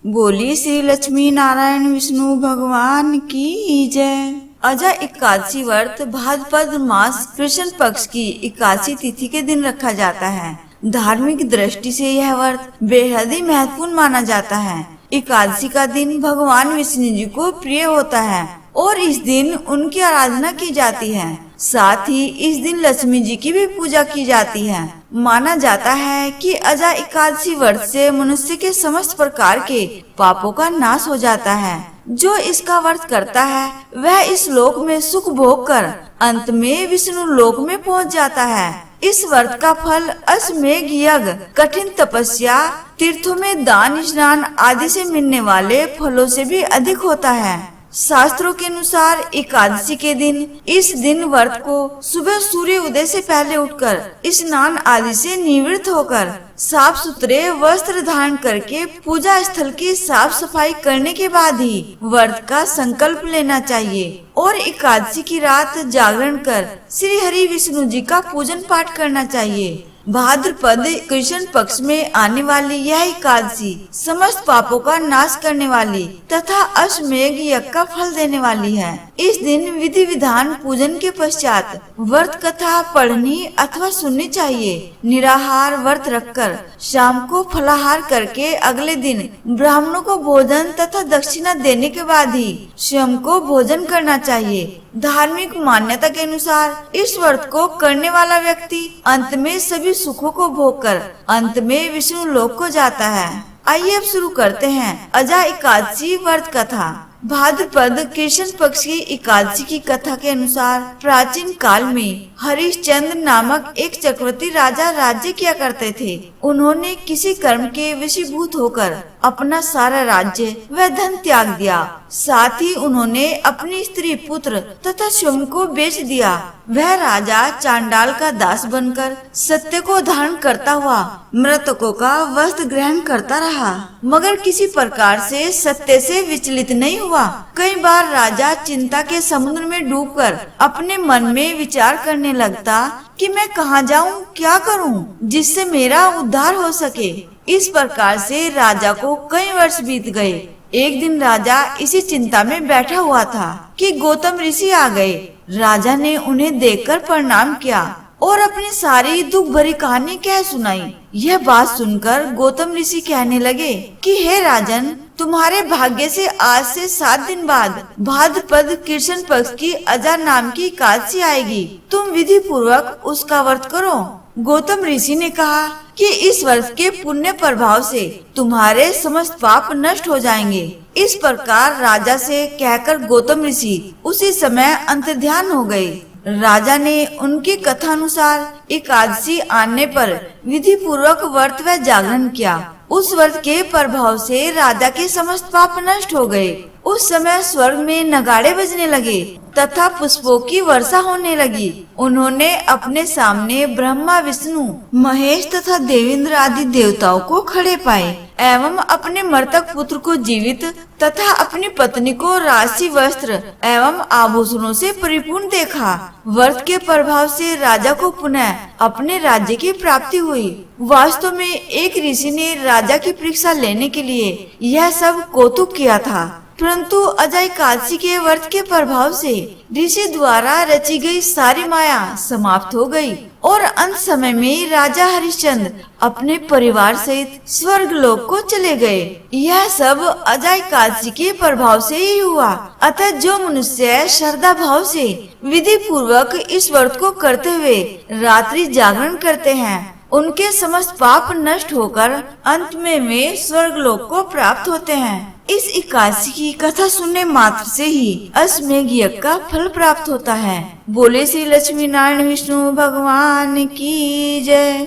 बोली श्री लक्ष्मी नारायण विष्णु भगवान की जय। अजा एकादशी व्रत भाद्रपद मास कृष्ण पक्ष की एकादशी तिथि के दिन रखा जाता है। धार्मिक दृष्टि से यह व्रत बेहद ही महत्वपूर्ण माना जाता है। एकादशी का दिन भगवान विष्णु जी को प्रिय होता है और इस दिन उनकी आराधना की जाती है। साथ ही इस दिन लक्ष्मी जी की भी पूजा की जाती है। माना जाता है कि अजा एकादशी व्रत से मनुष्य के समस्त प्रकार के पापों का नाश हो जाता है। जो इसका व्रत करता है वह इस लोक में सुख भोग कर अंत में विष्णु लोक में पहुंच जाता है। इस व्रत का फल अश्वमेध यज्ञ, कठिन तपस्या, तीर्थों में दान स्नान आदि से मिलने वाले फलों से भी अधिक होता है। शास्त्रों के अनुसार एकादशी के दिन इस दिन व्रत को सुबह सूर्य उदय से पहले उठकर स्नान आदि से निवृत्त होकर साफ सुथरे वस्त्र धारण करके पूजा स्थल की साफ सफाई करने के बाद ही व्रत का संकल्प लेना चाहिए और एकादशी की रात जागरण कर श्री हरि विष्णु जी का पूजन पाठ करना चाहिए। भाद्रपद कृष्ण पक्ष में आने वाली यह एकादशी समस्त पापों का नाश करने वाली तथा अश्वमेध यज्ञ का फल देने वाली है। इस दिन विधि विधान पूजन के पश्चात व्रत कथा पढ़नी अथवा सुननी चाहिए। निराहार व्रत रखकर शाम को फलाहार करके अगले दिन ब्राह्मणों को भोजन तथा दक्षिणा देने के बाद ही स्वयं को भोजन करना चाहिए। धार्मिक मान्यता के अनुसार इस व्रत को करने वाला व्यक्ति अंत में सभी सुखों को भोग कर अंत में विष्णु लोक को जाता है। आइए अब शुरू करते हैं अजा एकादशी व्रत कथा। भाद्रपद कृष्ण पक्ष की एकादशी की कथा के अनुसार प्राचीन काल में हरिश्चंद्र नामक एक चक्रवर्ती राजा राज्य किया करते थे। उन्होंने किसी कर्म के वशीभूत होकर अपना सारा राज्य व धन त्याग दिया। साथ ही उन्होंने अपनी स्त्री, पुत्र तथा स्वयं को बेच दिया। वह राजा चांडाल का दास बनकर सत्य को धारण करता हुआ मृतकों का वस्त्र ग्रहण करता रहा, मगर किसी प्रकार से सत्य से विचलित नहीं हुआ। कई बार राजा चिंता के समुद्र में डूबकर अपने मन में विचार करने लगता कि मैं कहाँ जाऊँ, क्या करूँ जिससे मेरा उद्धार हो सके। इस प्रकार से राजा को कई वर्ष बीत गए। एक दिन राजा इसी चिंता में बैठा हुआ था कि गौतम ऋषि आ गए। राजा ने उन्हें देखकर प्रणाम किया और अपनी सारी दुख भरी कहानी कह सुनाई। यह बात सुनकर गौतम ऋषि कहने लगे कि हे राजन, तुम्हारे भाग्य से आज से 7 दिन बाद भाद्रपद कृष्ण पक्ष की अजा नाम की एकादशी आएगी। तुम विधि पूर्वक उसका व्रत करो। गौतम ऋषि ने कहा कि इस व्रत के पुण्य प्रभाव से तुम्हारे समस्त पाप नष्ट हो जाएंगे। इस प्रकार राजा से कहकर गौतम ऋषि उसी समय अंतर्ध्यान हो गए। राजा ने उनकी कथा अनुसार एकादशी आने पर विधि पूर्वक व्रत व जागरण किया। उस व्रत के प्रभाव से राजा के समस्त पाप नष्ट हो गए। उस समय स्वर्ग में नगाड़े बजने लगे तथा पुष्पों की वर्षा होने लगी। उन्होंने अपने सामने ब्रह्मा, विष्णु, महेश तथा देवेंद्र आदि देवताओं को खड़े पाए एवं अपने मृतक पुत्र को जीवित तथा अपनी पत्नी को राशि वस्त्र एवं आभूषणों से परिपूर्ण देखा। व्रत के प्रभाव से राजा को पुनः अपने राज्य की प्राप्ति हुई। वास्तव में एक ऋषि ने राजा की परीक्षा लेने के लिए यह सब कौतुक किया था, परंतु अजा एकादशी के व्रत के प्रभाव से ऋषि द्वारा रची गई सारी माया समाप्त हो गई और अंत समय में राजा हरिश्चंद्र अपने परिवार सहित स्वर्ग लोक को चले गए। यह सब अजा एकादशी के प्रभाव से ही हुआ। अतः जो मनुष्य श्रद्धा भाव से विधि पूर्वक इस व्रत को करते हुए रात्रि जागरण करते हैं, उनके समस्त पाप नष्ट होकर अंत में वे स्वर्ग लोक को प्राप्त होते हैं। इस एकादशी की कथा सुनने मात्र से ही अश्वमेध यज्ञ का फल प्राप्त होता है। बोले श्री लक्ष्मी नारायण विष्णु भगवान की जय।